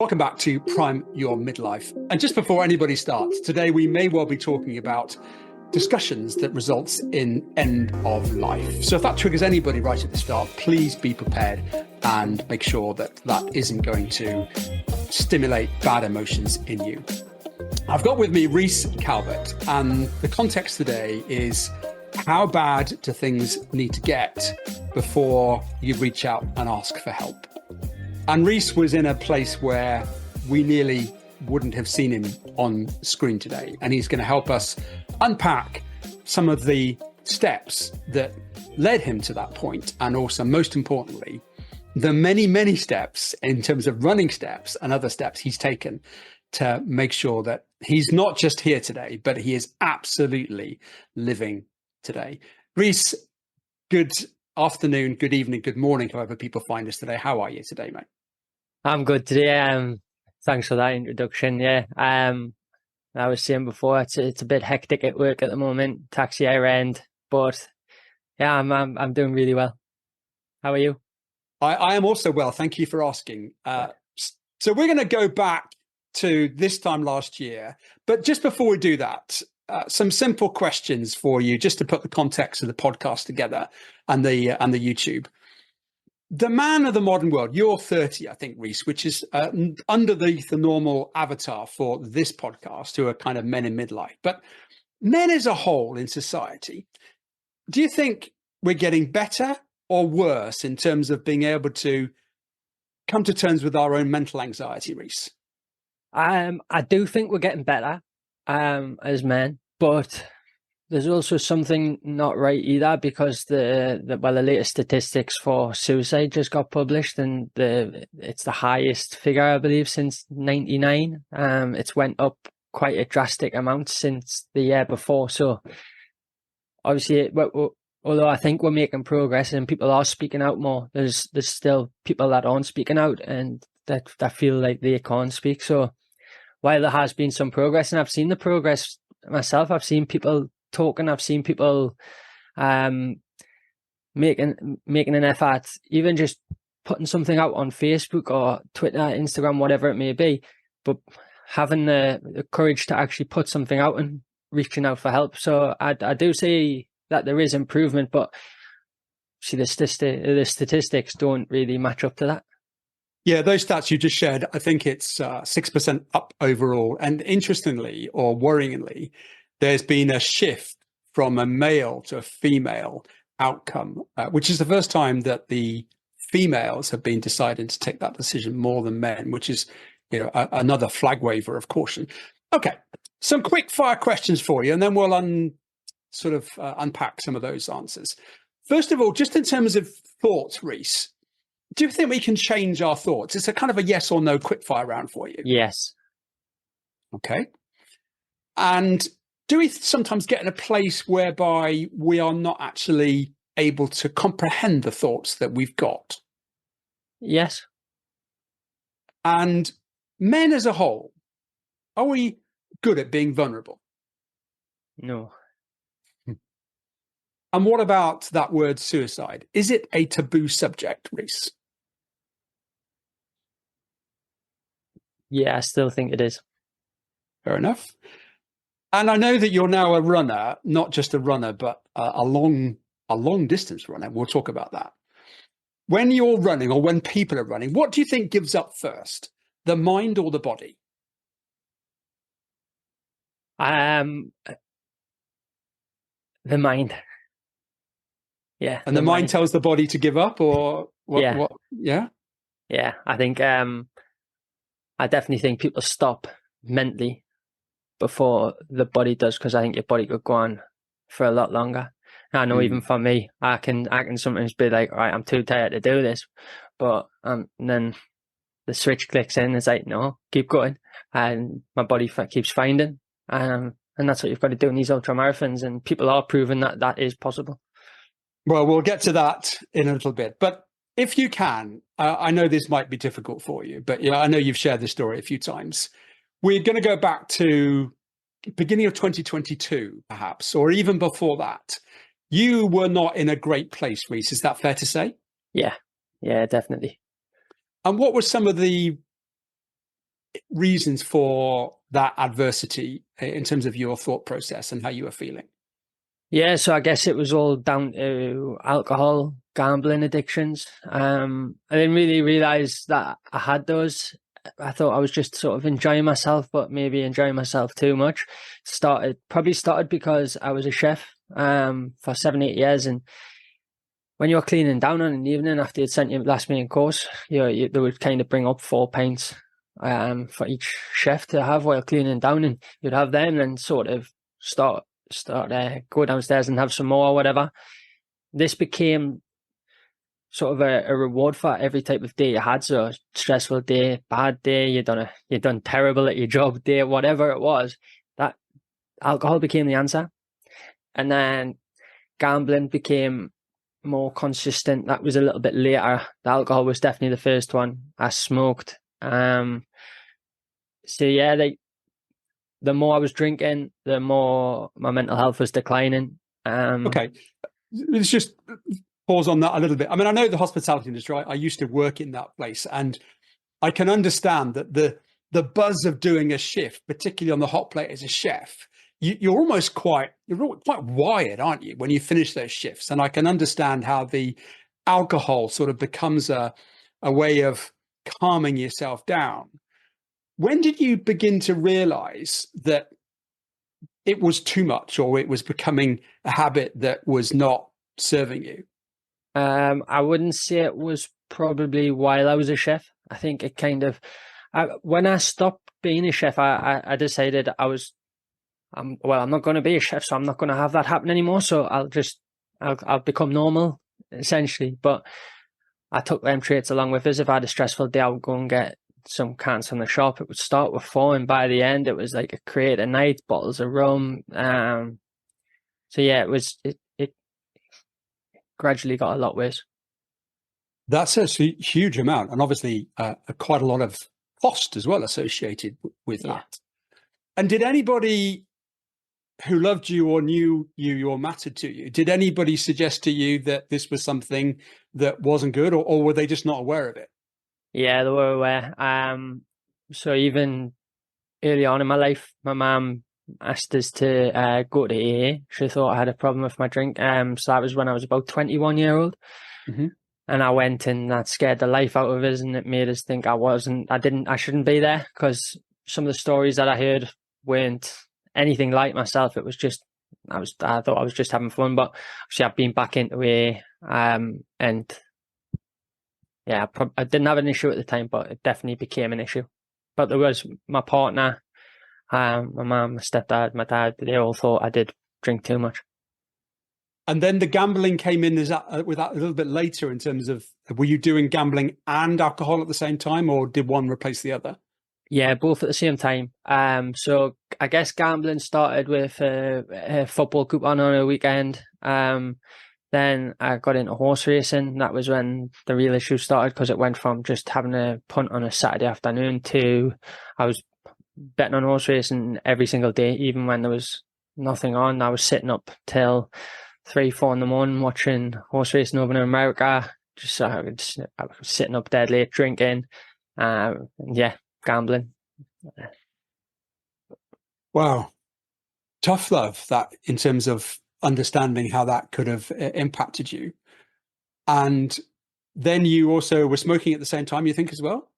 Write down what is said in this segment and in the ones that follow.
Welcome back to Prime Your Midlife. And just before anybody starts, today we may well be talking about discussions that results in end of life. So if that triggers anybody right at the start, please be prepared and make sure that that isn't going to stimulate bad emotions in you. I've got with me Reece Calvert, and the context today is how bad do things need to get before you reach out and ask for help? And Reece was in a place where we nearly wouldn't have seen him on screen today. And he's going to help us unpack some of the steps that led him to that point. And also, most importantly, the many, many steps in terms of running steps and other steps he's taken to make sure that he's not just here today, but he is absolutely living today. Reece, good afternoon, good evening, good morning, however people find us today. How are you today, mate? I'm good today. Thanks for that introduction. Yeah. I was saying before, it's a bit hectic at work at the moment, tax year end, but yeah, I'm doing really well. How are you? I am also well. Thank you for asking. So we're going to go back to this time last year, but just before we do that, some simple questions for you, just to put the context of the podcast together and the YouTube. The man of the modern world, you're 30, I think, Reece, which is underneath the normal avatar for this podcast, who are kind of men in midlife. But men as a whole in society, do you think we're getting better or worse in terms of being able to come to terms with our own mental anxiety, Reece? I do think we're getting better as men, but there's also something not right either, because the latest statistics for suicide just got published, and it's the highest figure, I believe, since '99. It's went up quite a drastic amount since the year before. So obviously, although I think we're making progress and people are speaking out more, there's still people that aren't speaking out and that feel like they can't speak. So while there has been some progress, and I've seen the progress myself, I've seen people talking, I've seen people making an effort, even just putting something out on Facebook or Twitter, Instagram, whatever it may be, but having the courage to actually put something out and reaching out for help. So I do see that there is improvement, but see the statistics don't really match up to that. Yeah, those stats you just shared, I think it's 6% up overall. And interestingly, or worryingly, there's been a shift from a male to a female outcome, which is the first time that the females have been deciding to take that decision more than men, which is, another flag waver of caution. Okay, some quick fire questions for you, and then we'll unpack some of those answers. First of all, just in terms of thoughts, Reece, do you think we can change our thoughts? It's a kind of a yes or no quick fire round for you. Yes. Okay. And do we sometimes get in a place whereby we are not actually able to comprehend the thoughts that we've got? Yes. And men as a whole, are we good at being vulnerable? No. And what about that word suicide? Is it a taboo subject, Reece? Yeah, I still think it is. Fair enough. And I know that you're now a runner, not just a runner, but a long distance runner. We'll talk about that. When you're running, or when people are running, what do you think gives up first, the mind or the body? The mind. Yeah. And the mind tells the body to give up, or what? Yeah. What? Yeah. Yeah. I think I definitely think people stop mentally before the body does, because I think your body could go on for a lot longer. I know even for me, I can sometimes be like, all right, I'm too tired to do this, but and then the switch clicks in. It's like, no, keep going, and my body keeps finding, and that's what you've got to do in these ultra marathons, and people are proving that is possible. Well, we'll get to that in a little bit, but if you can, I know this might be difficult for you, but I know you've shared this story a few times. We're going to go back to beginning of 2022, perhaps, or even before that. You were not in a great place, Reece. Is that fair to say? Yeah, definitely. And what were some of the reasons for that adversity in terms of your thought process and how you were feeling? Yeah, so I guess it was all down to alcohol, gambling addictions. I didn't really realize that I had those. I thought I was just sort of enjoying myself, but maybe enjoying myself too much. Probably started because I was a chef for 7, 8 years, and when you're cleaning down on an evening after you'd sent your last main course, they would kind of bring up 4 pints for each chef to have while cleaning down, and you'd have them and sort of go downstairs and have some more or whatever. This became sort of a reward for every type of day you had. So stressful day, bad day, you done terrible at your job day, whatever it was, that alcohol became the answer. And then gambling became more consistent. That was a little bit later. The alcohol was definitely the first one. I smoked. So yeah, the more I was drinking, the more my mental health was declining. Okay, let's just pause on that a little bit. I mean, I know the hospitality industry. I used to work in that place, and I can understand that the buzz of doing a shift, particularly on the hot plate as a chef, you're quite wired, aren't you, when you finish those shifts? And I can understand how the alcohol sort of becomes a way of calming yourself down. When did you begin to realize that it was too much, or it was becoming a habit that was not serving you? I wouldn't say it was probably while I was a chef. I think it kind of, when I stopped being a chef, I decided I'm not going to be a chef, so I'm not going to have that happen anymore. So I'll become normal, essentially. But I took them traits along with us. If I had a stressful day, I would go and get some cans from the shop. It would start with 4, and by the end, it was like a crate a night, bottles of rum. So yeah, it gradually got a lot worse. That's a huge amount, and obviously quite a lot of cost as well associated with that. And did anybody who loved you or knew you or mattered to you, did anybody suggest to you that this was something that wasn't good, or were they just not aware of it? Yeah, they were aware. So even early on in my life, my mum asked us to go to AA. She thought I had a problem with my drink. So that was when I was about 21-year-old. Mm-hmm. And I went, and that scared the life out of us, and it made us think I shouldn't be there, because some of the stories that I heard weren't anything like myself. It was just, I thought I was just having fun, but obviously I've been back into AA, and yeah, I didn't have an issue at the time, but it definitely became an issue. But there was my partner, my mum, my stepdad, my dad, they all thought I did drink too much. And then the gambling came in with that a little bit later, in terms of, were you doing gambling and alcohol at the same time, or did one replace the other? Yeah, both at the same time. So I guess gambling started with a football coupon on a weekend. Then I got into horse racing. That was when the real issue started, because it went from just having a punt on a Saturday afternoon to I was betting on horse racing every single day, even when there was nothing on. I was sitting up till 3, 4 in the morning watching horse racing over in America. I was sitting up dead late drinking. Gambling. Wow. Tough love, that, in terms of understanding how that could have impacted you. And then you also were smoking at the same time, you think, as well?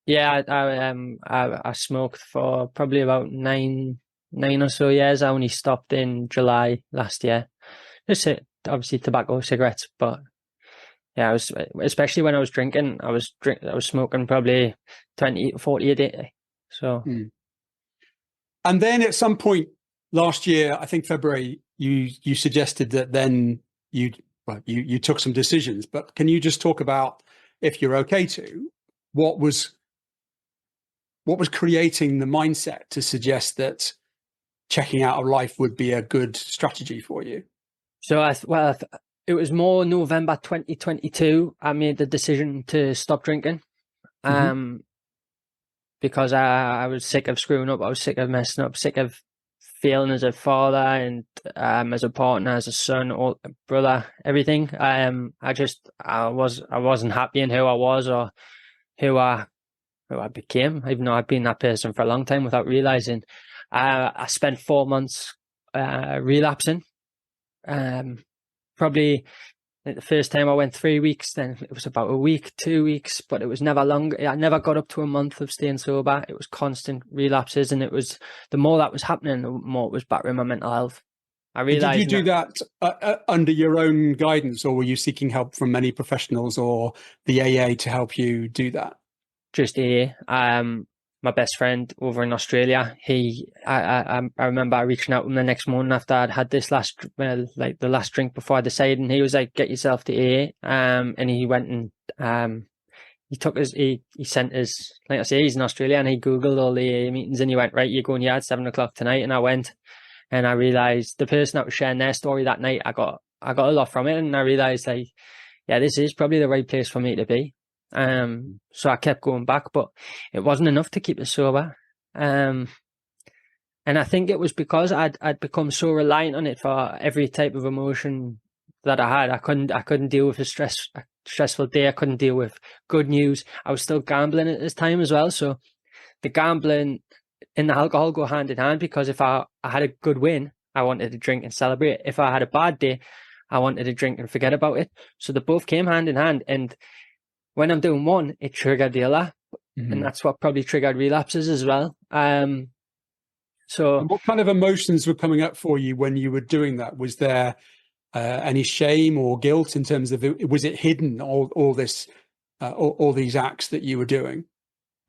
Yeah, I smoked for probably about nine or so years. I only stopped in July last year. Just obviously tobacco, cigarettes, but yeah, I was, especially when I was drinking, I was smoking probably 20 to 40 a day. So. And then at some point last year, I think February, you suggested that then you took some decisions. But can you just talk about, if you're okay to, what was creating the mindset to suggest that checking out of life would be a good strategy for you? So it was more November 2022. I made the decision to stop drinking, because I was sick of screwing up. I was sick of messing up, sick of failing as a father and as a partner, as a son, or a brother, everything. I wasn't happy in who I was, or who who I became, even though I'd been that person for a long time without realizing. I spent 4 months relapsing. Probably like the first time I went 3 weeks, then it was about a week, 2 weeks, but it was never long. I never got up to a month of staying sober. It was constant relapses, and it was the more that was happening, the more it was battering my mental health. I And did realized. you do that under your own guidance, or were you seeking help from many professionals or the AA to help you do that? Just AA. My best friend over in Australia, I remember reaching out to him the next morning after I'd had this the last drink before I decided, and he was like, "Get yourself to AA." And he went and he sent his, like I say, he's in Australia, and he Googled all the AA meetings, and he went, "Right, you're going here at 7 o'clock tonight." And I went, and I realized the person that was sharing their story that night, I got a lot from it, and I realized, like, yeah, this is probably the right place for me to be. So I kept going back, but it wasn't enough to keep us sober. And I think it was because I'd become so reliant on it for every type of emotion that I had. I couldn't deal with a stressful day. I couldn't deal with good news. I was still gambling at this time as well. So the gambling and the alcohol go hand in hand, because if I had a good win, I wanted to drink and celebrate. If I had a bad day, I wanted to drink and forget about it. So they both came hand in hand. And when I'm doing one, it triggered the other. Mm-hmm. And that's what probably triggered relapses as well. So and what kind of emotions were coming up for you when you were doing that? Was there any shame or guilt in terms of was it hidden, all these acts that you were doing?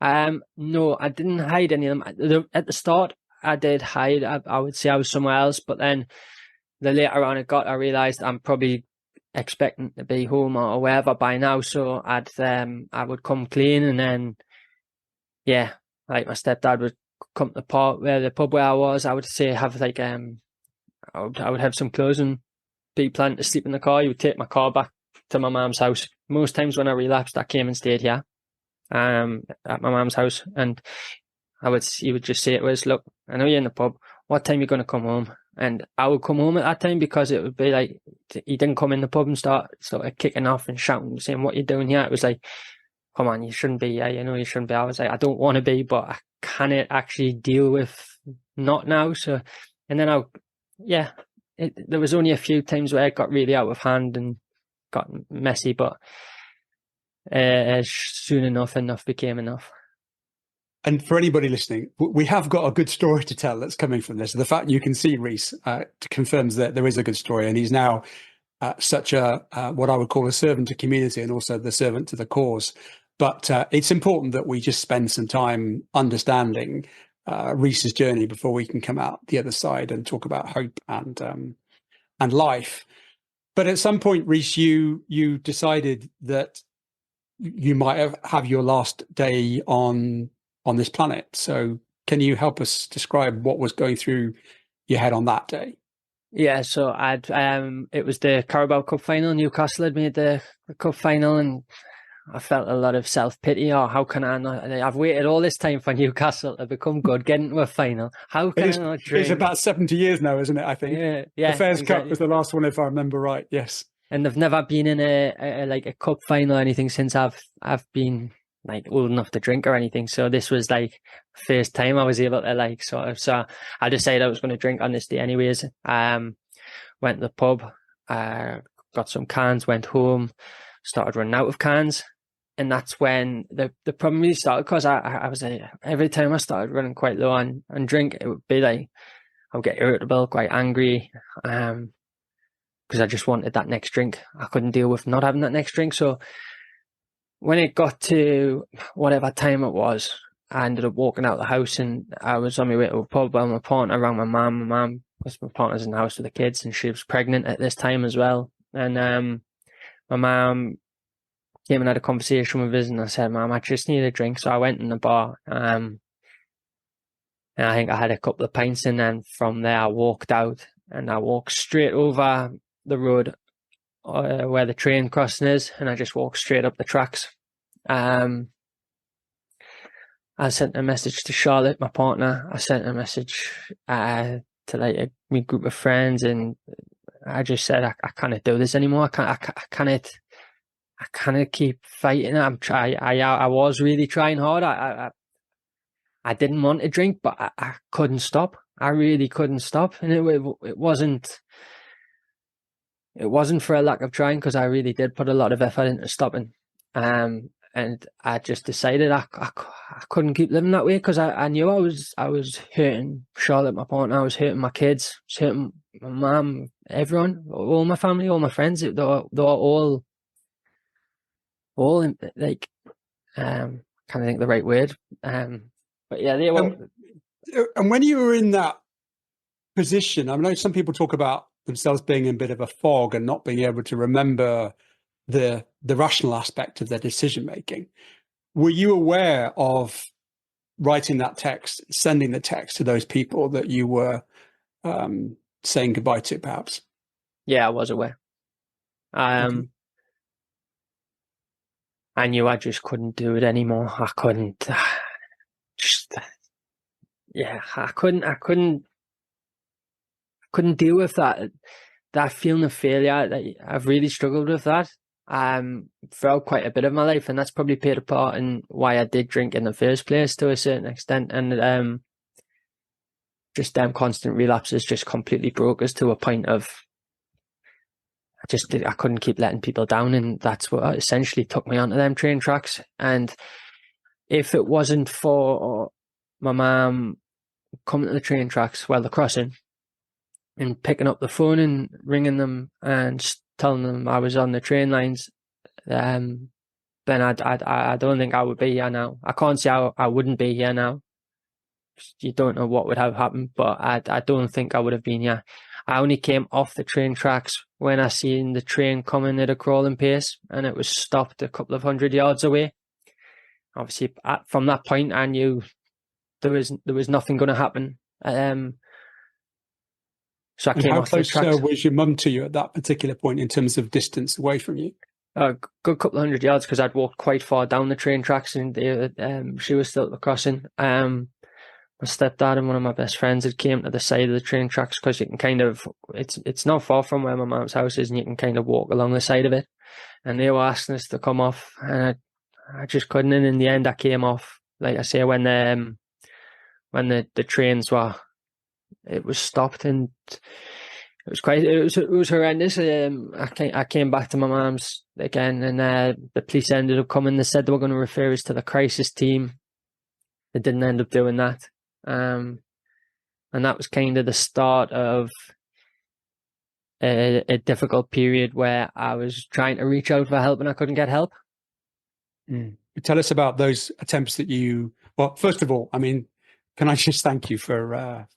No, I didn't hide any of them. At the start, I did hide. I would say I was somewhere else, but then the later on I realized I'm probably expecting to be home or wherever by now. So I would come clean, and then, yeah, like my stepdad would come to the pub where I was. I would say have like I would have some clothes and be planning to sleep in the car. He would take my car back to my mum's house. Most times when I relapsed, I came and stayed here, at my mum's house, and he would just say to us, "Look, I know you're in the pub. What time are you going to come home?" And I would come home at that time, because it would be like he didn't come in the pub and start sort of kicking off and shouting, saying, "What you doing here?" It was like, "Come on, you shouldn't be here. You know, you shouldn't be." I was like, "I don't want to be, but I can't actually deal with not now." So, and then there was only a few times where it got really out of hand and got messy, but soon enough became enough. And for anybody listening, we have got a good story to tell that's coming from this. The fact you can see Reece confirms that there is a good story, and he's now such a what I would call a servant to community, and also the servant to the cause. But it's important that we just spend some time understanding Reece's journey before we can come out the other side and talk about hope and life. But at some point, Reece, you decided that you might have your last day on this planet. So can you help us describe what was going through your head on that day? Yeah, so it was the Carabao Cup final. Newcastle had made the cup final, and I felt a lot of self-pity. Oh, how can I not? I've waited all this time for Newcastle to become good, get into a final. How can I not drink? It's about 70 years now, isn't it, I think? Yeah. The Fairs Cup was the last one, if I remember right, yes. And they've never been in a cup final or anything since I've been like old enough to drink or anything. So this was like first time I was able to so I decided I was going to drink on this day anyways. Went to the pub, got some cans, went home, started running out of cans. And that's when the problem really started, because I was every time I started running quite low on drink, it would be like I would get irritable, quite angry, because I just wanted that next drink. I couldn't deal with not having that next drink. So when it got to whatever time it was, I ended up walking out the house, and I was on my way to a pub while my partner rang my mum. My mum, because my partner's in the house with the kids, and she was pregnant at this time as well. And my mum came and had a conversation with us, and I said, "Mum, I just need a drink." So I went in the bar, and I think I had a couple of pints, and then from there I walked out, and I walked straight over the road where the train crossing is, and I just walked straight up the tracks. I sent a message to Charlotte, my partner. I sent a message to like my group of friends, and I just said, I can't do this anymore. I can't I kind of keep fighting. I was really trying hard. I didn't want to drink, but I couldn't stop. I really couldn't stop, and it wasn't for a lack of trying, because I really did put a lot of effort into stopping. And I just decided I couldn't keep living that way, because I knew I was hurting Charlotte, my partner. I was hurting my kids. I was hurting my mum, everyone, all my family, all my friends. They were all like, can't think of the right word. But yeah, they were. And when you were in that position, I know some people talk about themselves being in a bit of a fog and not being able to remember the rational aspect of their decision making. Were you aware of writing that text, sending the text to those people that you were saying goodbye to, perhaps? Yeah, I was aware. Okay. I knew I just couldn't do it anymore. I couldn't. I couldn't deal with that feeling of failure. I've really struggled with that throughout quite a bit of my life, and that's probably played a part in why I did drink in the first place to a certain extent. And just them constant relapses just completely broke us to a point of I couldn't keep letting people down, and that's what essentially took me onto them train tracks. And if it wasn't for my mum coming to the train tracks while they're crossing and picking up the phone and ringing them and telling them I was on the train lines, then I don't think I would be here now. I can't say I wouldn't be here now. You don't know what would have happened, but I don't think I would have been here. I only came off the train tracks when I seen the train coming at a crawling pace, and it was stopped a couple of 100 yards away. Obviously, from that point, I knew there was nothing going to happen. So I came off the tracks. How close was your mum to you at that particular point in terms of distance away from you? A good couple of 100 yards, because I'd walked quite far down the train tracks, and she was still at the crossing. My stepdad and one of my best friends had came to the side of the train tracks, because you can kind of, it's not far from where my mum's house is, and you can kind of walk along the side of it. And they were asking us to come off, and I just couldn't. And in the end, I came off. Like I say, when the trains it was stopped, and it was horrendous. I came back to my mum's again, and the police ended up coming. They said they were going to refer us to the crisis team. They didn't end up doing that. And that was kind of the start of a difficult period where I was trying to reach out for help and I couldn't get help. Tell us about those attempts that well, first of all, I mean, can I just thank you for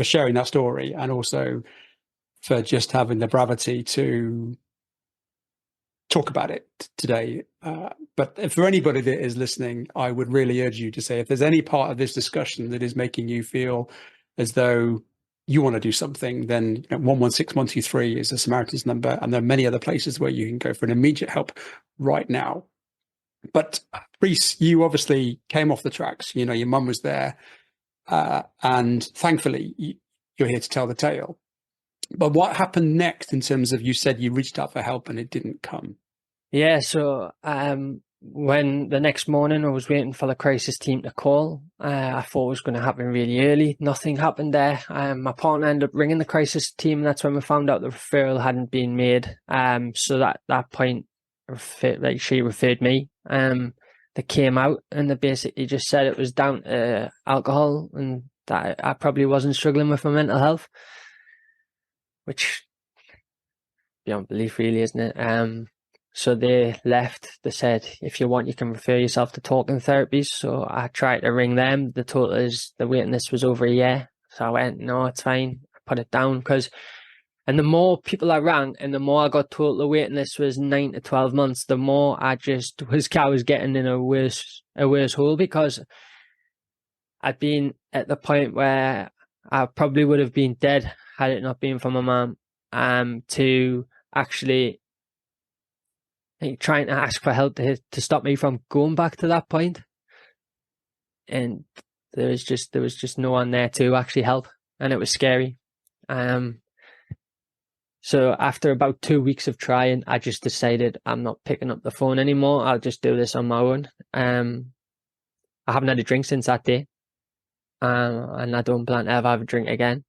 sharing that story, and also for just having the bravity to talk about it today. But for anybody that is listening, I would really urge you to say, if there's any part of this discussion that is making you feel as though you want to do something, then 116-123 is a Samaritan's number, and there are many other places where you can go for an immediate help right now. But Reece, you obviously came off the tracks. Your mum was there, and thankfully you're here to tell the tale. But what happened next in terms of, you said you reached out for help and it didn't come? Yeah, so when the next morning I was waiting for the crisis team to call, I thought it was going to happen really early. Nothing happened there. My partner ended up ringing the crisis team, and that's when we found out the referral hadn't been made. So that point, she referred me. They came out and they basically just said it was down to alcohol, and that I probably wasn't struggling with my mental health, which beyond belief, really, isn't it? So they left. They said, if you want, you can refer yourself to talking therapies. So I tried to ring them. The total is the waiting list was over a year. So I went, no, it's fine. I put it down and the more people I rang, and the more I got told the waiting list was 9 to 12 months, the more I was getting in a worse hole, because I'd been at the point where I probably would have been dead had it not been for my mum, to actually trying to ask for help to stop me from going back to that point. And there was just no one there to actually help, and it was scary. So after about 2 weeks of trying, I just decided I'm not picking up the phone anymore. I'll just do this on my own. I haven't had a drink since that day, and I don't plan to ever have a drink again.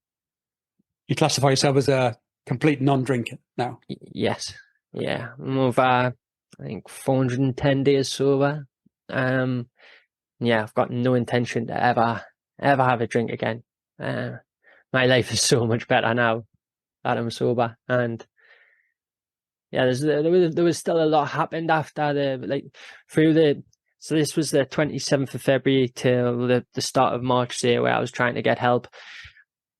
You classify yourself as a complete non-drinker now? Yes, yeah. I'm over, I think, 410 days sober. Yeah, I've got no intention to ever have a drink again. My life is so much better now that I'm sober, and yeah, there was still a lot happened after so this was the 27th of February till the start of March there, where I was trying to get help.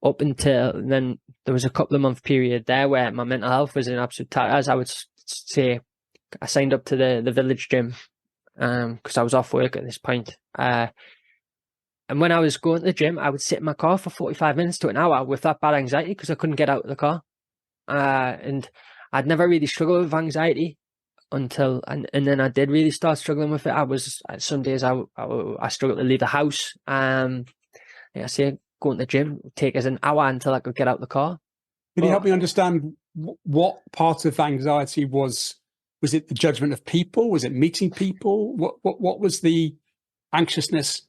Up until then, there was a couple of month period there where my mental health was in absolute tatters. I would say I signed up to the village gym because I was off work at this point. And when I was going to the gym, I would sit in my car for 45 minutes to an hour with that bad anxiety because I couldn't get out of the car. And I'd never really struggled with anxiety until, and then I did really start struggling with it. Some days I struggled to leave the house. Like I say, going to the gym would take us an hour until I could get out the car. Can you help me understand what part of anxiety was? Was it the judgment of people? Was it meeting people? What was the anxiousness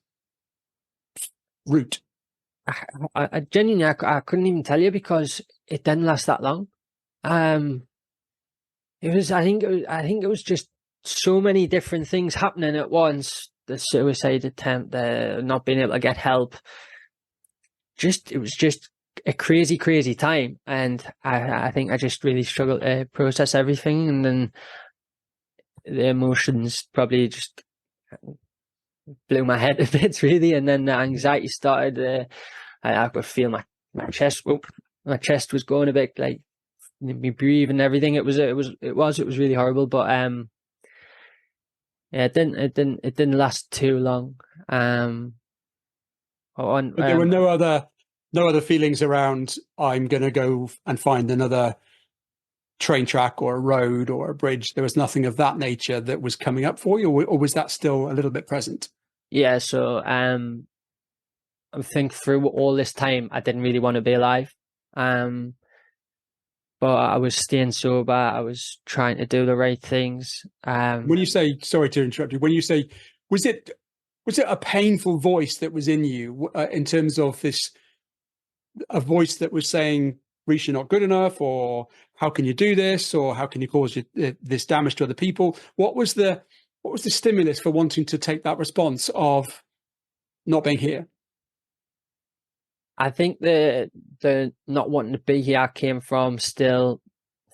route? I genuinely, I couldn't even tell you because it didn't last that long. I think it was just so many different things happening at once. The suicide attempt, the not being able to get help. It was just a crazy time, and I think I just really struggled to process everything, and then the emotions probably just blew my head to bits, really, and then the anxiety started. I could feel my chest. My chest was going a bit, like me breathing, everything. It was really horrible, but yeah, it didn't last too long. But there were no other feelings around, I'm going to go and find another train track or a road or a bridge. There was nothing of that nature that was coming up for you, or was that still a little bit present? Yeah, so I think through all this time, I didn't really want to be alive. But I was staying sober. I was trying to do the right things. When you say, sorry to interrupt you, when you say, was it a painful voice that was in you in terms of a voice that was saying, Reece, you're not good enough, or how can you do this, or how can you cause this damage to other people? What was the stimulus for wanting to take that response of not being here? I think the not wanting to be here came from still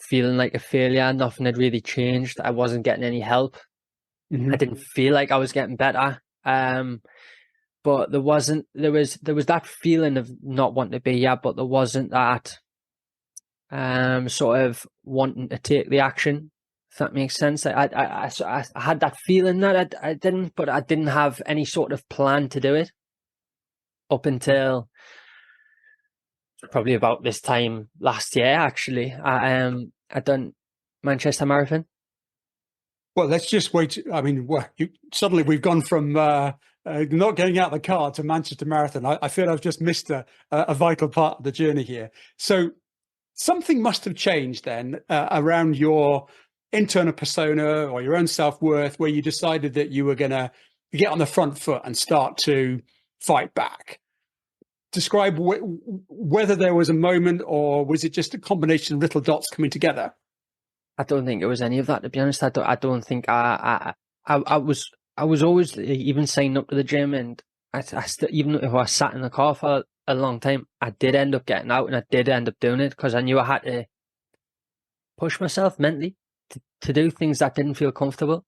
feeling like a failure. Nothing had really changed. I wasn't getting any help. Mm-hmm. I didn't feel like I was getting better. But there was that feeling of not wanting to be here, but there wasn't that sort of wanting to take the action, if that makes sense. I had that feeling that I didn't, but I didn't have any sort of plan to do it up until probably about this time last year. Actually, I done Manchester Marathon. Well, let's just wait. I mean, suddenly we've gone from not getting out of the car to Manchester Marathon. I feel I've just missed a vital part of the journey here. So something must have changed then around your internal persona or your own self-worth, where you decided that you were going to get on the front foot and start to fight back. Describe whether there was a moment, or was it just a combination of little dots coming together? I don't think it was any of that, to be honest. I don't think I was always even signing up to the gym, and I still, even if I sat in the car for a long time, I did end up getting out, and I did end up doing it because I knew I had to push myself mentally to do things that didn't feel comfortable.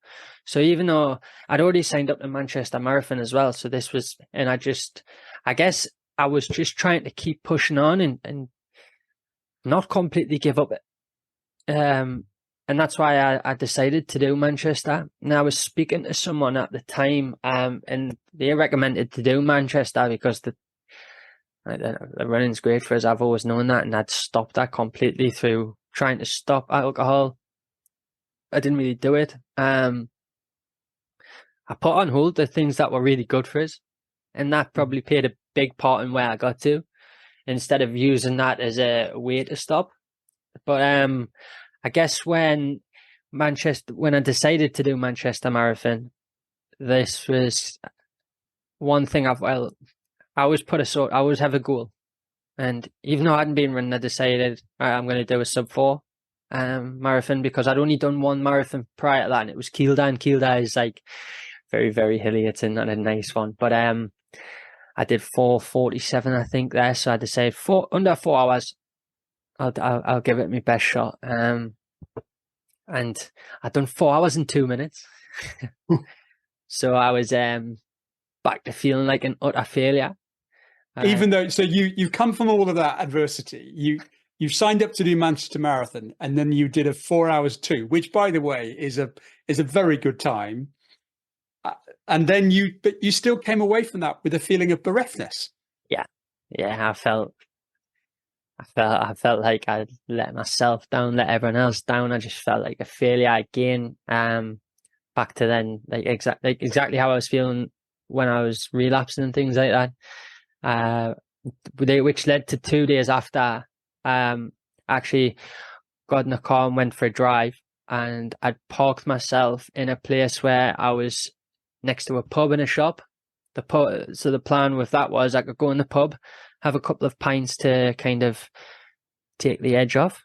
So even though I'd already signed up to Manchester Marathon as well, so this was, and I guess I was just trying to keep pushing on and not completely give up. And that's why I decided to do Manchester. And I was speaking to someone at the time, and they recommended to do Manchester because the running's great for us. I've always known that, and I'd stopped that completely through trying to stop alcohol. I didn't really do it. I put on hold the things that were really good for us, and that probably played a big part in where I got to, instead of using that as a way to stop. But I guess when I decided to do Manchester Marathon, this was one thing I always I always have a goal. And even though I hadn't been running, I decided I'm going to do a sub-4 marathon, because I'd only done one marathon prior to that, and it was Kielder. And Kielder is like very, very hilly. It's not a nice one. But I did 4:47, I think, there. So I decided under 4 hours, I'll give it my best shot. And I'd done 4 hours and 2 minutes. So I was back to feeling like an utter failure. Even though, so you've come from all of that adversity, you've signed up to do Manchester Marathon, and then you did a 4 hours 2, which, by the way, is a very good time. And then but you still came away from that with a feeling of bereftness. Yeah, I felt like I'd let myself down, let everyone else down. I just felt like a failure again. Back to then, like exactly how I was feeling when I was relapsing and things like that. Which led to 2 days after, actually got in a car and went for a drive, and I'd parked myself in a place where I was next to a pub and a shop. So the plan with that was I could go in the pub, have a couple of pints to kind of take the edge off,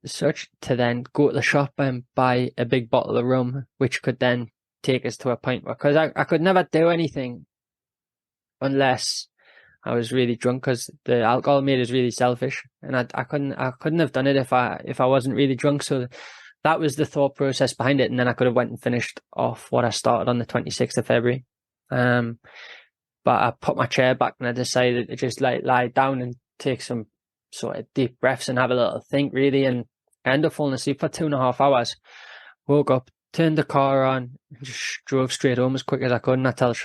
such, to then go to the shop and buy a big bottle of rum, which could then take us to a point where, because I could never do anything unless I was really drunk, because the alcohol made us really selfish, and I couldn't have done it if I wasn't really drunk. So that was the thought process behind it, and then I could have went and finished off what I started on the 26th of February. But I put my chair back and I decided to just lie down and take some sort of deep breaths and have a little think, really. And I ended up falling asleep for 2.5 hours. Woke up, turned the car on, just drove straight home as quick as I could. And I told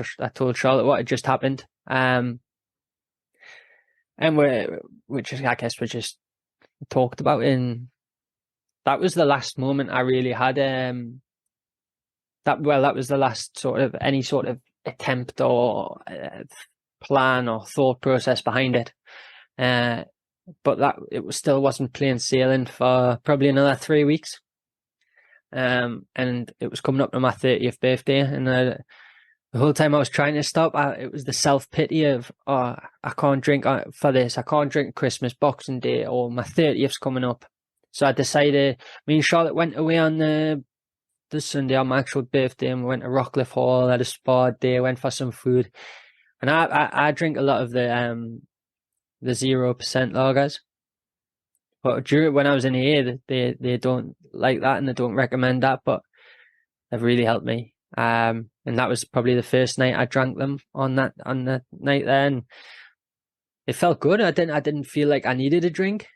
Charlotte what had just happened. And which I guess we just talked about. In that was the last moment I really had. That was the last sort of any sort of attempt or plan or thought process behind it. But that it still wasn't plain sailing for probably another 3 weeks. And it was coming up to my 30th birthday, and the whole time I was trying to stop, it was the self-pity of, I can't drink for this, I can't drink Christmas, Boxing Day, or my 30th's coming up. So I decided, me and Charlotte went away on the Sunday on my actual birthday, and we went to Rockcliffe Hall, had a spa day, went for some food. And I drink a lot of the 0% lagers. But when I was in here, they don't like that, and they don't recommend that, but they've really helped me. And that was probably the first night I drank them on the night there, and it felt good. I didn't feel like I needed a drink.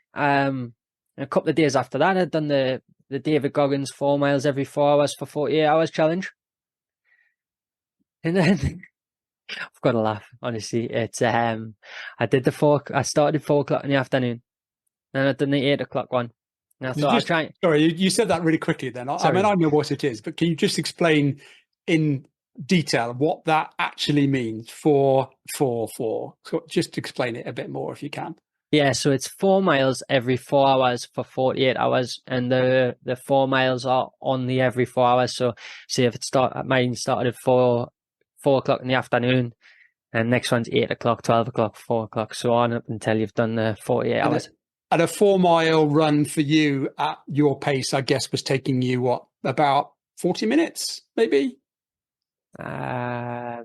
A couple of days after that, I'd done the David Goggins 4 miles every 4 hours for 48 hours challenge. And then I've got to laugh, honestly. It's I started 4 o'clock in the afternoon, and I'd done the 8 o'clock one. And I thought I'll try. Sorry, you said that really quickly then. I mean, I know what it is, but can you just explain in detail what that actually means? 4. Just explain it a bit more if you can. Yeah, so it's 4 miles every 4 hours for 48 hours, and the 4 miles are on the every 4 hours. So say if mine started at 4 o'clock in the afternoon, and next one's 8 o'clock, 12 o'clock, 4 o'clock, so on up until you've done the 48 hours. And a 4 mile run for you at your pace, I guess, was taking you what, about 40 minutes, maybe? I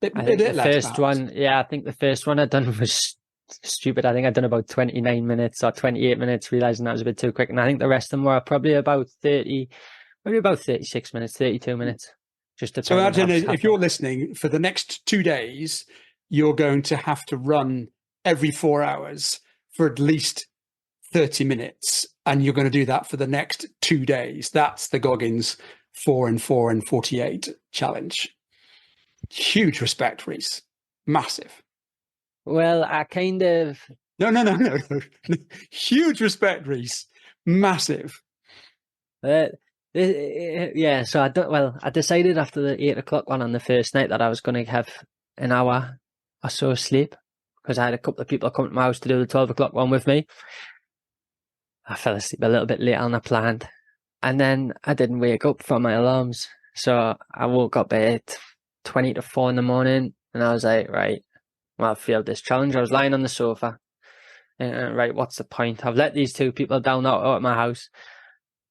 think the first one, I think the first one I'd done was stupid. I think I'd done about 29 minutes or 28 minutes, realizing that was a bit too quick. And I think the rest of them were probably about 36 minutes, 32 minutes. So imagine if you're listening, for the next 2 days, you're going to have to run every 4 hours for at least 30 minutes. And you're going to do that for the next 2 days. That's the Goggins 4 and 4 and 48 challenge. Huge respect, Reece. Massive. Well, I kind of... No. Huge respect, Reece. Massive. Yeah, so I decided after the 8 o'clock one on the first night that I was going to have an hour or so sleep, because I had a couple of people come to my house to do the 12 o'clock one with me. I fell asleep a little bit later than I planned. And then I didn't wake up from my alarms. So I woke up at 20 to 4 in the morning and I was like, right, well, I've failed this challenge. I was lying on the sofa. Right, what's the point? I've let these two people down out at my house.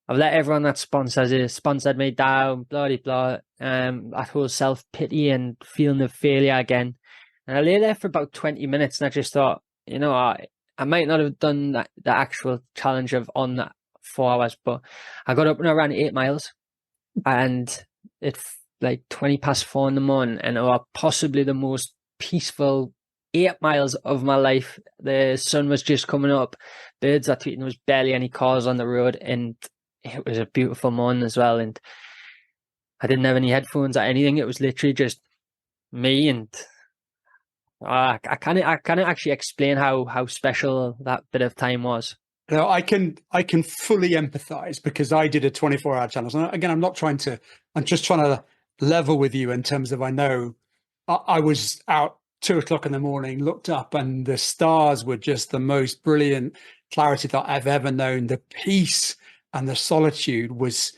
I've let everyone that sponsored me down, blah, blah, blah. That whole self-pity and feeling of failure again. And I lay there for about 20 minutes and I just thought, I might not have done the actual challenge of on that 4 hours, but I got up and I ran 8 miles and it's like 20 past 4 in the morning and it was possibly the most peaceful 8 miles of my life. The sun was just coming up, birds are tweeting, there was barely any cars on the road, and it was a beautiful morning as well. And I didn't have any headphones or anything. It was literally just me, and I can't actually explain how special that bit of time was. No, I can fully empathize because I did a 24-hour challenge. And again, I'm just trying to level with you in terms of, I know I was out 2 o'clock in the morning, looked up, and the stars were just the most brilliant clarity that I've ever known. The peace and the solitude was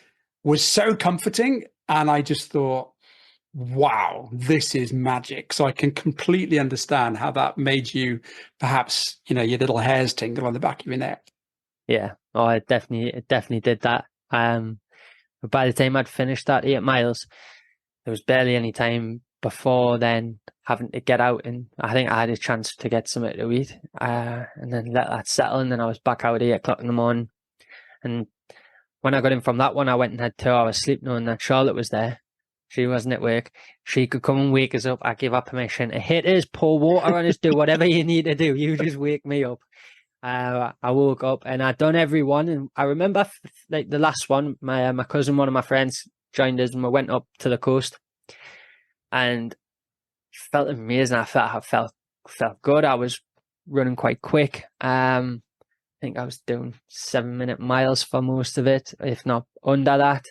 so comforting. And I just thought, wow, this is magic. So I can completely understand how that made you, perhaps, your little hairs tingle on the back of your neck. Yeah, oh, it definitely did that. But by the time I'd finished that 8 miles, there was barely any time before then having to get out, and I think I had a chance to get something to eat, and then let that settle, and then I was back out at 8 o'clock in the morning. And when I got in from that one, I went and had 2 hours sleep, knowing that Charlotte was there. She wasn't at work. She could come and wake us up. I gave her permission to hit us, pour water on us, do whatever you need to do. You just wake me up. I woke up and I'd done every one, and I remember like the last one, my cousin, one of my friends, joined us, and we went up to the coast, and felt amazing. I felt good. I was running quite quick. I think I was doing 7-minute miles for most of it, if not under that.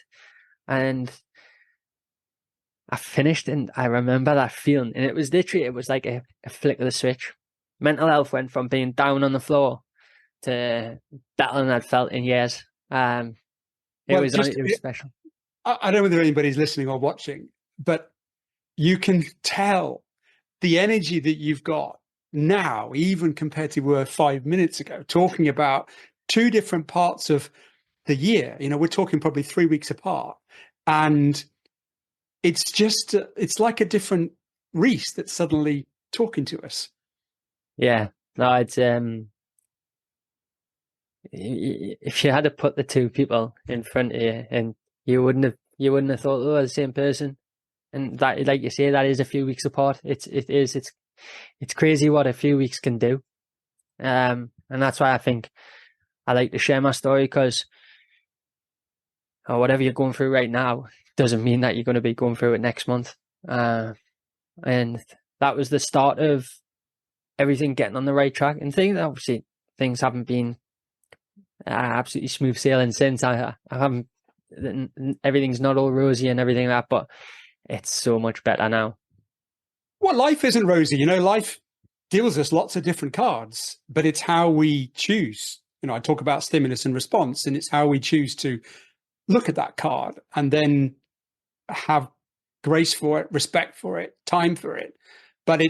And I finished, and I remember that feeling, and it was like a flick of the switch. Mental health went from being down on the floor to better than I'd felt in years. It was special. I don't know whether anybody's listening or watching, but you can tell the energy that you've got now, even compared to where 5 minutes ago, talking about 2 different parts of the year. We're talking probably 3 weeks apart. And it's like a different Reece that's suddenly talking to us. Yeah, no, it's if you had to put the 2 people in front of you, and you wouldn't have thought they were the same person. And that, like you say, that is a few weeks apart. It's crazy what a few weeks can do. And that's why I think I like to share my story, because whatever you're going through right now doesn't mean that you're going to be going through it next month. And that was the start of everything getting on the right track. And obviously things haven't been absolutely smooth sailing since. I haven't. Everything's not all rosy and everything like that, but it's so much better now. Well, life isn't rosy. Life deals us lots of different cards, but it's how we choose. I talk about stimulus and response, and it's how we choose to look at that card and then have grace for it, respect for it, time for it. But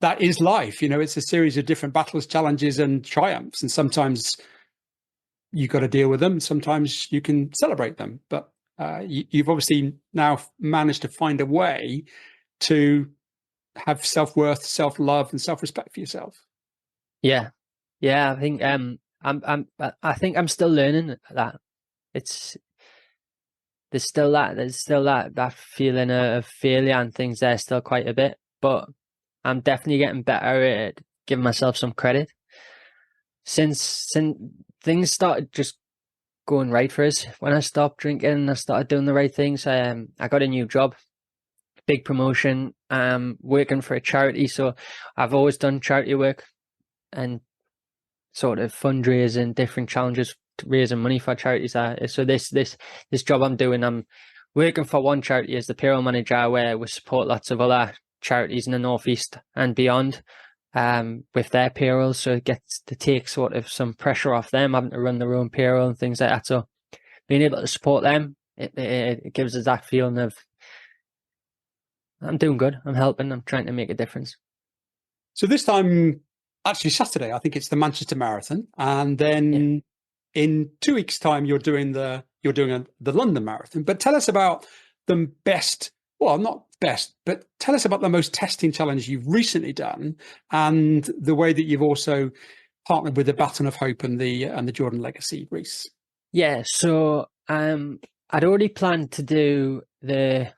that is life. It's a series of different battles, challenges, and triumphs. And sometimes you've got to deal with them. Sometimes you can celebrate them. But you've obviously now managed to find a way to have self-worth, self-love, and self-respect for yourself. Yeah. I think I think I'm still learning that. There's still that feeling of failure and things there still quite a bit, but I'm definitely getting better at giving myself some credit. Since things started just going right for us, when I stopped drinking and I started doing the right things, I got a new job, big promotion, working for a charity. So I've always done charity work and sort of fundraising, different challenges, raising money for charities. So this job I'm doing, I'm working for one charity as the payroll manager, where we support lots of other charities in the Northeast and beyond with their payroll, so it gets to take sort of some pressure off them having to run their own payroll and things like that. So being able to support them, it gives us that feeling of I'm doing good, I'm helping, I'm trying to make a difference. So this time, actually Saturday, I think it's the Manchester Marathon, and then in 2 weeks' time you're doing the London Marathon. But tell us about the best, well, not best, but tell us about the most testing challenge you've recently done, and the way that you've also partnered with the Baton of Hope and the Jordan Legacy, Reece. Yeah, so I'd already planned to do the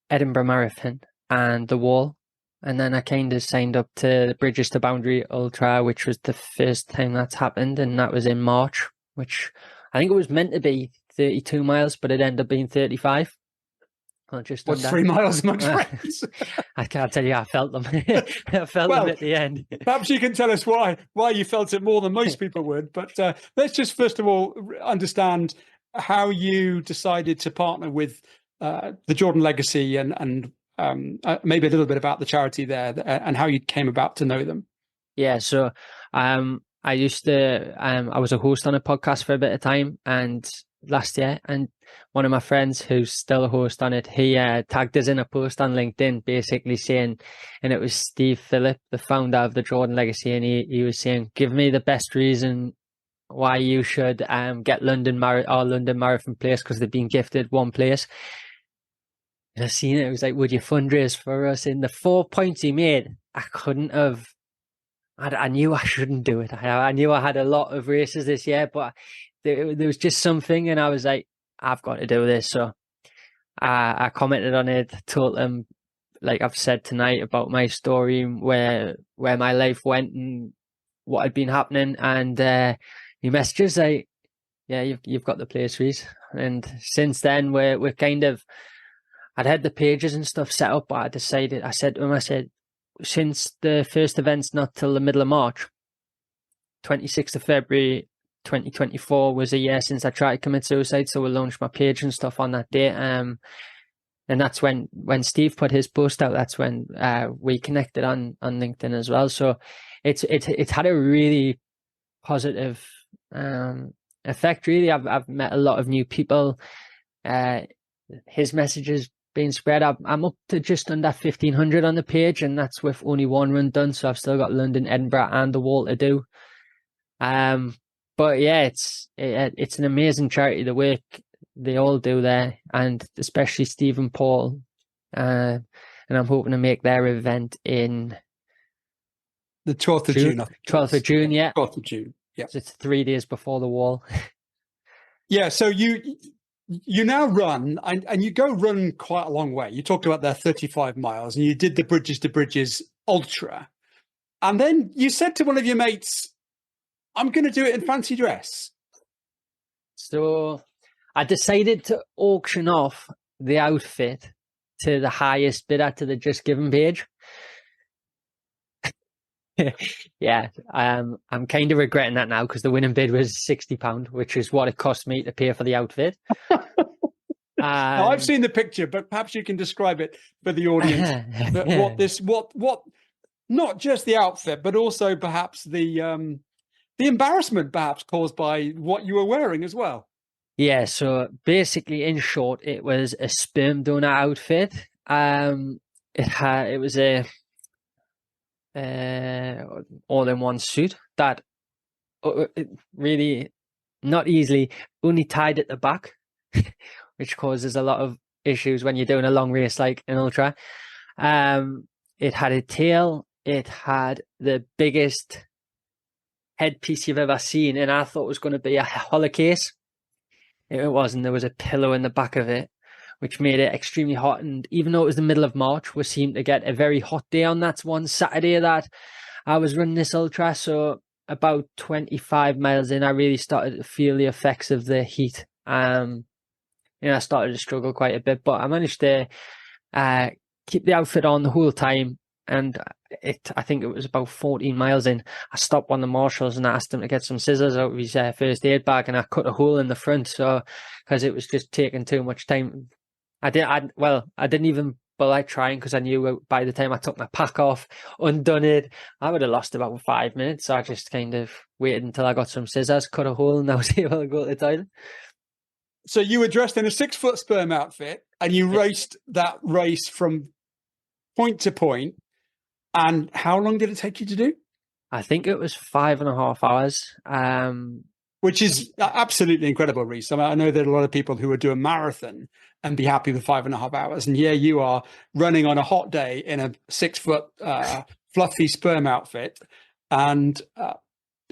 Edinburgh Marathon and the Wall, and then I kind of signed up to the Bridges to Boundary Ultra, which was the first time that's happened, and that was in March, which I think it was meant to be 32 miles, but it ended up being 35. Just What's 3 miles amongst friends? I can't tell you, I felt them. I felt them at the end. Perhaps you can tell us why you felt it more than most people would. But let's just first of all understand how you decided to partner with the Jordan Legacy and maybe a little bit about the charity there and how you came about to know them. Yeah, so I used to I was a host on a podcast for a bit of time, and last year, and one of my friends who's still a host on it, he tagged us in a post on LinkedIn basically saying, and it was Steve Phillip, the founder of the Jordan Legacy, and he was saying, give me the best reason why you should get London Marathon place, because they've been gifted one place. And I seen it, it was like, would you fundraise for us? In the 4 points he made, I couldn't have. I knew I shouldn't do it. I knew I had a lot of races this year, but there was just something, and I was like, I've got to do this. So I commented on it, told them, like I've said tonight, about my story, where my life went and what had been happening. And he messages like, yeah, you've got the place, Reece. And since then, we're kind of, I'd had the pages and stuff set up, but I said to him, since the first event's not till the middle of March, 26th of February 2024 was a year since I tried to commit suicide, so we launched my page and stuff on that day. And that's when Steve put his post out, that's when we connected on LinkedIn as well. So it's had a really positive effect, really. I've met a lot of new people. His messages being spread. I'm up to just under 1,500 on the page, and that's with only one run done. So I've still got London, Edinburgh, and the Wall to do. But yeah, it's an amazing charity. The work they all do there, and especially Steve and Paul. And I'm hoping to make their event in the 12th of June. 12th of June, yeah. 12th of June, yeah. So it's 3 days before the Wall. Yeah, so you now run, and you go run quite a long way. You talked about that 35 miles, and you did the Bridges to Bridges Ultra. And then you said to one of your mates, I'm going to do it in fancy dress. So I decided to auction off the outfit to the highest bidder, to the Just Given page. Yeah, I'm kind of regretting that now, because the winning bid was £60, which is what it cost me to pay for the outfit. Now, I've seen the picture, but perhaps you can describe it for the audience. What not just the outfit, but also perhaps the embarrassment perhaps caused by what you were wearing as well. Yeah, so basically, in short, it was a sperm donor outfit. It was a all-in-one suit that really not easily, only tied at the back, which causes a lot of issues when you're doing a long race like an ultra. It had a tail, it had the biggest headpiece you've ever seen, and I thought it was going to be a holocase. It wasn't. There was a pillow in the back of it, which made it extremely hot. And even though it was the middle of March, we seemed to get a very hot day on that one Saturday that I was running this ultra. So about 25 miles in, I really started to feel the effects of the heat. I started to struggle quite a bit, but I managed to keep the outfit on the whole time. And I think it was about 14 miles in, I stopped one of the marshals and I asked him to get some scissors out of his first aid bag, and I cut a hole in the front, so because it was just taking too much time. I didn't even but like trying, because I knew by the time I took my pack off, undone it, I would have lost about 5 minutes. So I just kind of waited until I got some scissors, cut a hole, and I was able to go to the toilet. So you were dressed in a 6-foot sperm outfit and you raced that race from point to point. And how long did it take you to do? I think it was 5.5 hours. Which is absolutely incredible, Reece. I mean, I know there are a lot of people who would do a marathon and be happy with 5.5 hours. And yeah, you are running on a hot day in a 6-foot fluffy sperm outfit. And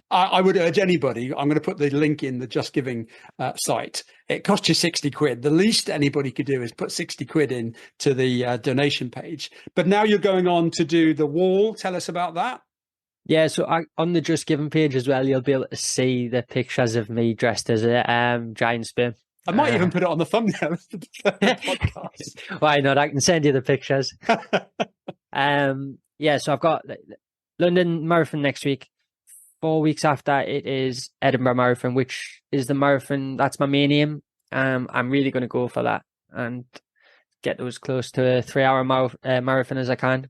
I would urge anybody, I'm going to put the link in the Just Giving site. It costs you 60 quid. The least anybody could do is put 60 quid in to the donation page. But now you're going on to do the wall. Tell us about that. Yeah, so on the Just Giving page as well, you'll be able to see the pictures of me dressed as a giant sperm. I might even put it on the thumbnail of the podcast. Why not? I can send you the pictures. Yeah, so I've got London Marathon next week. 4 weeks after it is Edinburgh Marathon, which is the marathon. That's my main aim. I'm really going to go for that and get as close to a 3-hour marathon as I can.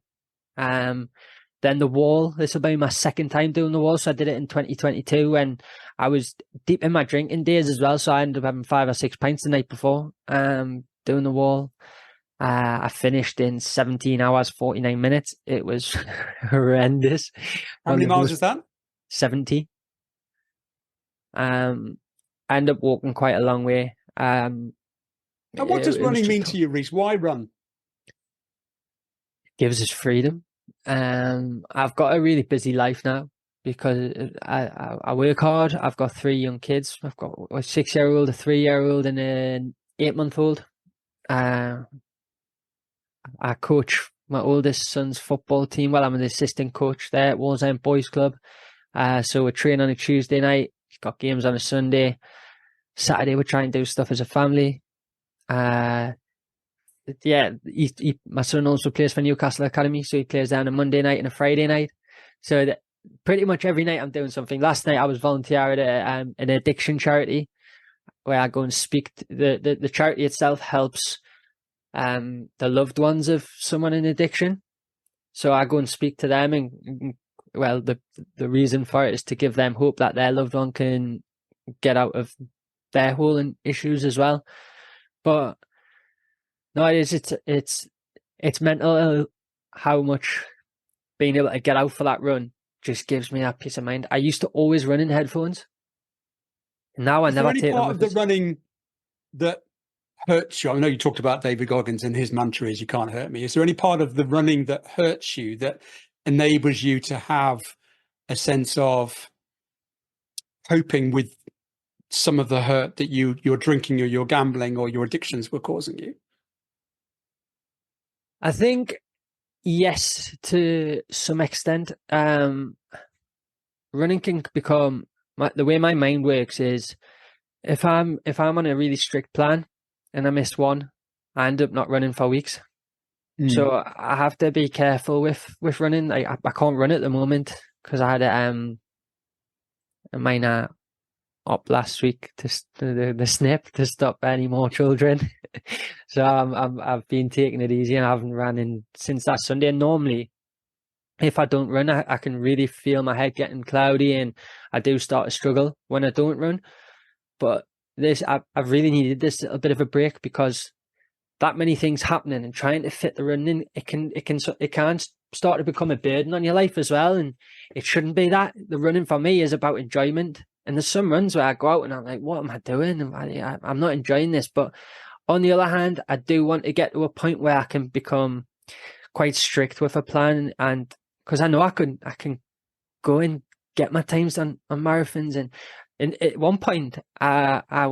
Then the wall, this will be my second time doing the wall. So I did it in 2022 and I was deep in my drinking days as well. So I ended up having 5 or 6 pints the night before doing the wall. I finished in 17 hours, 49 minutes. It was horrendous. How many miles is that? 70. I ended up walking quite a long way. And what does running mean to you, Reece? Why run? It gives us freedom. I've got a really busy life now because I work hard. I've got 3 young kids. I've got a 6-year-old, a 3-year-old, and an 8-month-old. I coach my oldest son's football team. Well, I'm an assistant coach there at Wallsend Boys Club. So we train on a Tuesday night. Got games on a Sunday. Saturday we try and do stuff as a family. Yeah, my son also plays for Newcastle Academy, so he plays there on a Monday night and a Friday night. So pretty much every night I'm doing something. Last night I was volunteering at an addiction charity where I go and speak. The charity itself helps the loved ones of someone in addiction. So I go and speak to them, and well, the reason for it is to give them hope that their loved one can get out of their hole and issues as well. But no, it's mental how much being able to get out for that run just gives me that peace of mind. I used to always run in headphones. Now I never take them. Is there any part of the running that hurts you? I know you talked about David Goggins and his mantra is "You can't hurt me." Is there any part of the running that hurts you, that enables you to have a sense of coping with some of the hurt that your drinking or your gambling or your addictions were causing you? I think yes, to some extent. Running can become the way my mind works is if I'm on a really strict plan and I miss one, I end up not running for weeks. So I have to be careful with running. I can't run at the moment because I had a minor op last week to the snip to stop any more children. So I've been taking it easy and I haven't run in since that Sunday. And normally, if I don't run, I can really feel my head getting cloudy and I do start to struggle when I don't run. But I've really needed this little bit of a break because that many things happening and trying to fit the running, it can start to become a burden on your life as well. And it shouldn't be that. The running for me is about enjoyment. And there's some runs where I go out and I'm like, what am I doing? I'm not enjoying this. But on the other hand, I do want to get to a point where I can become quite strict with a plan. And because I know I can go and get my times on marathons. And at one point, I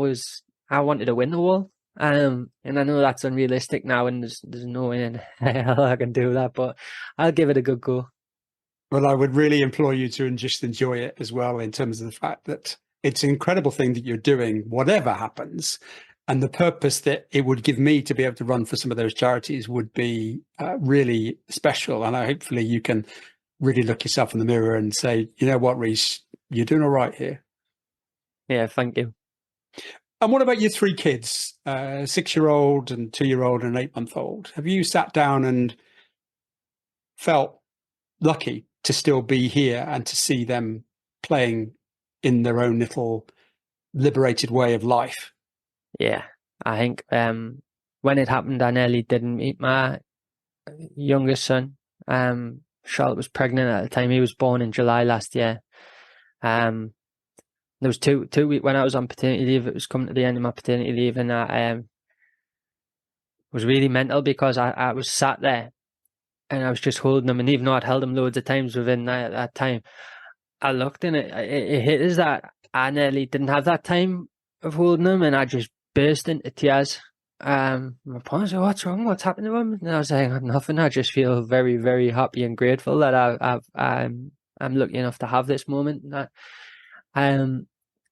wanted to win the wall. And I know that's unrealistic now, and there's no way in hell I can do that, but I'll give it a good go. Well, I would really implore you to just enjoy it as well, in terms of the fact that it's an incredible thing that you're doing, whatever happens. And the purpose that it would give me to be able to run for some of those charities would be really special. And hopefully you can really look yourself in the mirror and say, you know what, Reece, you're doing all right here. Yeah, thank you. And what about your three kids, 6-year-old and 2-year-old and 8-month-old? Have you sat down and felt lucky to still be here and to see them playing in their own little liberated way of life? Yeah, I think when it happened, I nearly didn't meet my youngest son. Charlotte was pregnant at the time. He was born in July last year. There was two weeks when I was on paternity leave. It was coming to the end of my paternity leave, and I was really mental because I was sat there and I was just holding him. And even though I'd held him loads of times within that time, I looked and it hit us that I nearly didn't have that time of holding him, and I just burst into tears. My parents said, "What's wrong? What's happened to him?" And I was saying, "Nothing. I just feel very, very happy and grateful that I'm lucky enough to have this moment."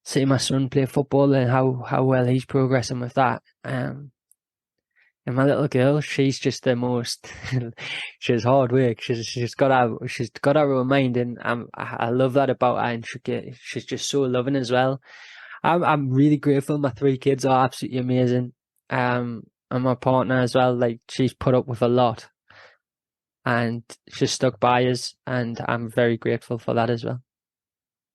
See my son play football and how well he's progressing with that. And my little girl, she's just the most. She's hard work. She's got her own mind, and I love that about her. And she's just so loving as well. I'm really grateful. My three kids are absolutely amazing. And my partner as well. Like, she's put up with a lot, and she's stuck by us, and I'm very grateful for that as well.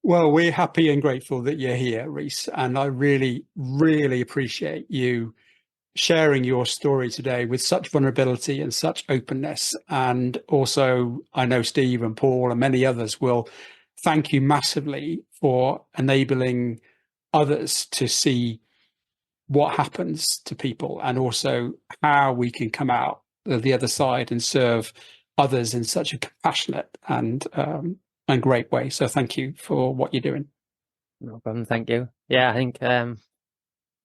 Well, we're happy and grateful that you're here, Reece, and I really, really appreciate you sharing your story today with such vulnerability and such openness. And also, I know Steve and Paul and many others will thank you massively for enabling others to see what happens to people, and also how we can come out the other side and serve others in such a compassionate and great way. So thank you for what you're doing. No problem. Thank you. Yeah, I think I'm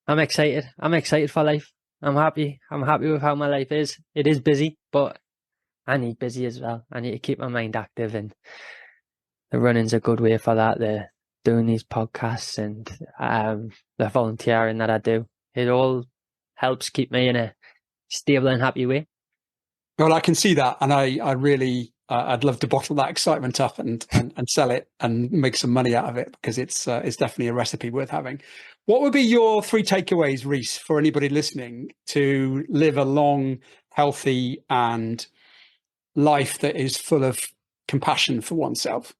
excited. I'm excited for life. I'm happy. I'm happy with how my life is. It is busy, but I need busy as well. I need to keep my mind active, and the running's a good way for that. The doing these podcasts and the volunteering that I do, it all helps keep me in a stable and happy way. Well, I can see that, and I really I'd love to bottle that excitement up and sell it and make some money out of it, because it's definitely a recipe worth having. What would be your 3 takeaways, Reece, for anybody listening to live a long, healthy, and life that is full of compassion for oneself?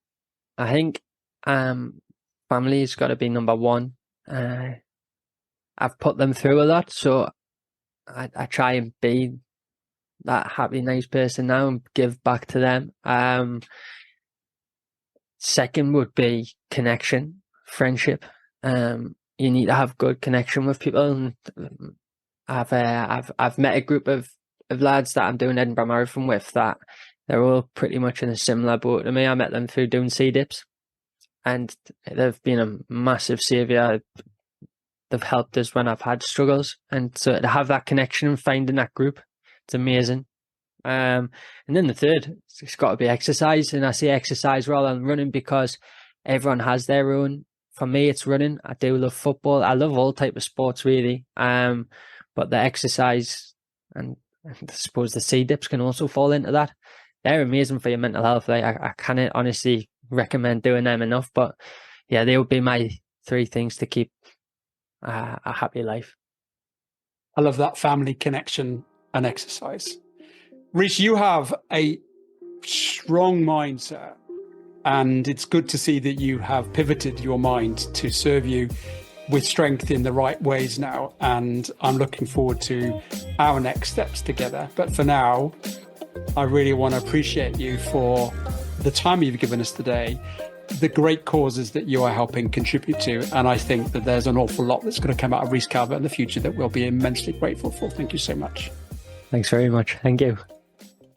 I think family's got to be number one. I've put them through a lot, so I try and be that happy, nice person now and give back to them. Second would be connection, friendship. You need to have good connection with people. And I've met a group of lads that I'm doing Edinburgh Marathon with that they're all pretty much in a similar boat to me. I met them through doing sea dips, and they've been a massive saviour. They've helped us when I've had struggles, and so to have that connection and finding that group, it's amazing. And then the third, it's got to be exercise. And I say exercise rather than running, because everyone has their own. For me, it's running. I do love football. I love all type of sports, really. But the exercise and I suppose the sea dips can also fall into that. They're amazing for your mental health. Like, I can't honestly recommend doing them enough. But yeah, they would be my 3 things to keep a happy life. I love that: family, connection, and exercise. Reece, you have a strong mindset, and it's good to see that you have pivoted your mind to serve you with strength in the right ways now. And I'm looking forward to our next steps together. But for now, I really want to appreciate you for the time you've given us today, the great causes that you are helping contribute to. And I think that there's an awful lot that's going to come out of Reece Calvert in the future that we'll be immensely grateful for. Thank you so much. Thanks very much. Thank you.